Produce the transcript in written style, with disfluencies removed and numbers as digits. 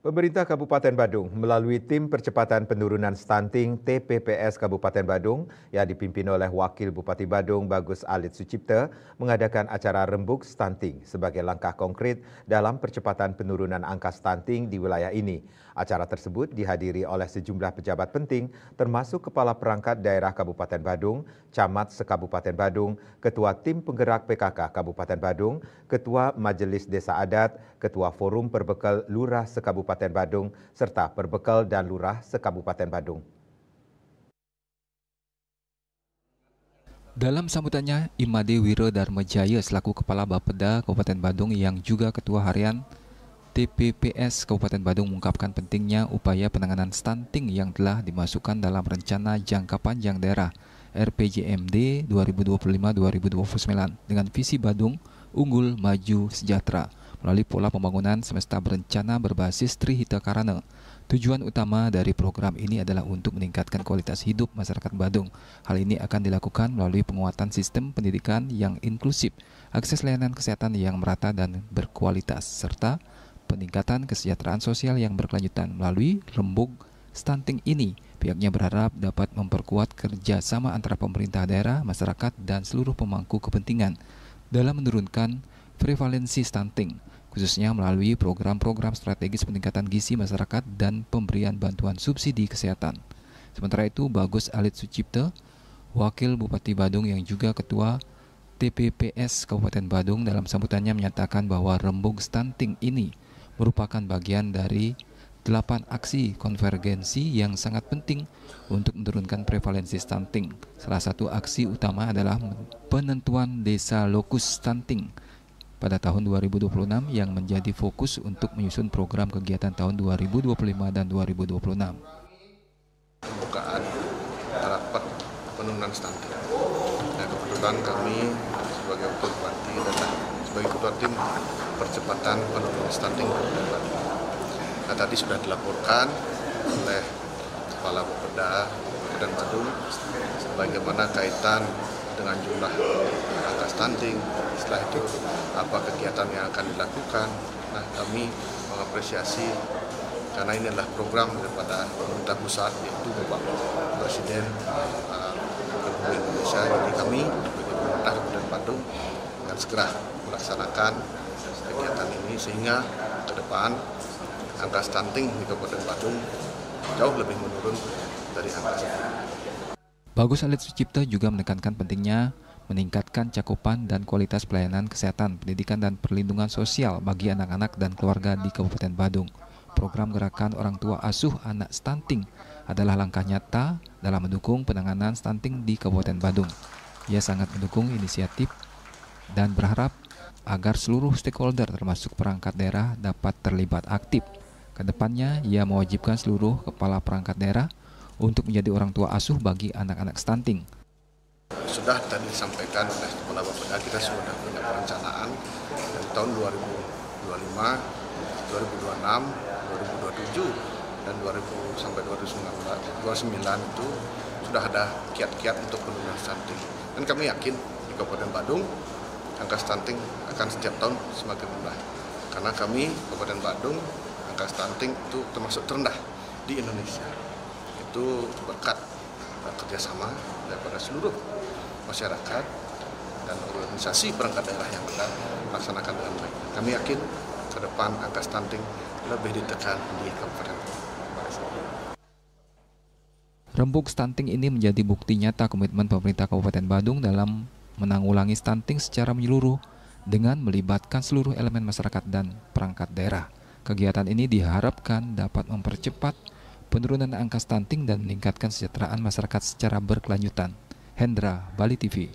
Pemerintah Kabupaten Badung melalui Tim Percepatan Penurunan Stunting TPPS Kabupaten Badung yang dipimpin oleh Wakil Bupati Badung Bagus Alit Sucipta mengadakan acara rembuk stunting sebagai langkah konkret dalam percepatan penurunan angka stunting di wilayah ini. Acara tersebut dihadiri oleh sejumlah pejabat penting termasuk Kepala Perangkat Daerah Kabupaten Badung, Camat Sekabupaten Badung, Ketua Tim Penggerak PKK Kabupaten Badung, Ketua Majelis Desa Adat, Ketua Forum Perbekal Lurah Sekabupaten Badung, serta Perbekal dan Lurah Sekabupaten Badung. Dalam sambutannya, Imade Wiro Darmajaya selaku Kepala Bapeda Kabupaten Badung yang juga Ketua Harian TPPS Kabupaten Badung mengungkapkan pentingnya upaya penanganan stunting yang telah dimasukkan dalam Rencana Jangka Panjang Daerah RPJMD 2025-2029 dengan visi Badung Unggul Maju Sejahtera melalui pola pembangunan semesta berencana berbasis Trihita Karana. Tujuan utama dari program ini adalah untuk meningkatkan kualitas hidup masyarakat Badung. Hal ini akan dilakukan melalui penguatan sistem pendidikan yang inklusif, akses layanan kesehatan yang merata dan berkualitas, serta peningkatan kesejahteraan sosial yang berkelanjutan. Melalui rembuk stunting ini, pihaknya berharap dapat memperkuat kerjasama antara pemerintah daerah, masyarakat, dan seluruh pemangku kepentingan dalam menurunkan prevalensi stunting, khususnya melalui program-program strategis peningkatan gizi masyarakat dan pemberian bantuan subsidi kesehatan. Sementara itu, Bagus Alit Sucipta, Wakil Bupati Badung yang juga Ketua TPPS Kabupaten Badung dalam sambutannya menyatakan bahwa rembuk stunting ini merupakan bagian dari 8 aksi konvergensi yang sangat penting untuk menurunkan prevalensi stunting. Salah satu aksi utama adalah penentuan desa lokus stunting pada tahun 2026 yang menjadi fokus untuk menyusun program kegiatan tahun 2025 dan 2026. Pembukaan rapat penurunan stunting. Nah, kebetulan kami sebagai Wakil Bupati dan sebagai Ketua Tim Percepatan Penurunan Stunting Kabupaten Badung. Nah, tadi sudah dilaporkan oleh Kepala Bapeda Kabupaten Badung bagaimana kaitan dengan jumlah angka stunting. Setelah itu apa kegiatan yang akan dilakukan. Nah, kami mengapresiasi karena ini adalah program daripada pemerintah pusat, yaitu Bapak Presiden Republik Indonesia. Jadi kami sebagai pemerintah Kabupaten Badung akan segera melaksanakan kegiatan ini sehingga ke depan angka stunting di Kabupaten Badung jauh lebih menurun dari angka sebelumnya. Bagus Alit Sucipta juga menekankan pentingnya meningkatkan cakupan dan kualitas pelayanan kesehatan, pendidikan, dan perlindungan sosial bagi anak-anak dan keluarga di Kabupaten Badung. Program Gerakan Orang Tua Asuh Anak Stunting adalah langkah nyata dalam mendukung penanganan stunting di Kabupaten Badung. Ia sangat mendukung inisiatif dan berharap agar seluruh stakeholder termasuk perangkat daerah dapat terlibat aktif. Kedepannya, ia mewajibkan seluruh kepala perangkat daerah untuk menjadi orang tua asuh bagi anak-anak stunting. Sudah tadi disampaikan oleh Kepala Bapeda, kita sudah punya perencanaan dari tahun 2025, 2026, 2027, dan 2000 sampai 2029 itu sudah ada kiat-kiat untuk penurunan stunting. Dan kami yakin di Kabupaten Badung angka stunting akan setiap tahun semakin rendah. Karena kami Kabupaten Badung angka stunting itu termasuk terendah di Indonesia. Itu berkat kerjasama daripada seluruh masyarakat dan organisasi perangkat daerah yang kita laksanakan dengan baik. Kami yakin ke depan angka stunting lebih ditekan di Kabupaten Badung. Rembuk stunting ini menjadi bukti nyata komitmen pemerintah Kabupaten Badung dalam menanggulangi stunting secara menyeluruh dengan melibatkan seluruh elemen masyarakat dan perangkat daerah. Kegiatan ini diharapkan dapat mempercepat penurunan angka stunting dan meningkatkan kesejahteraan masyarakat secara berkelanjutan. Hendra, Bali TV.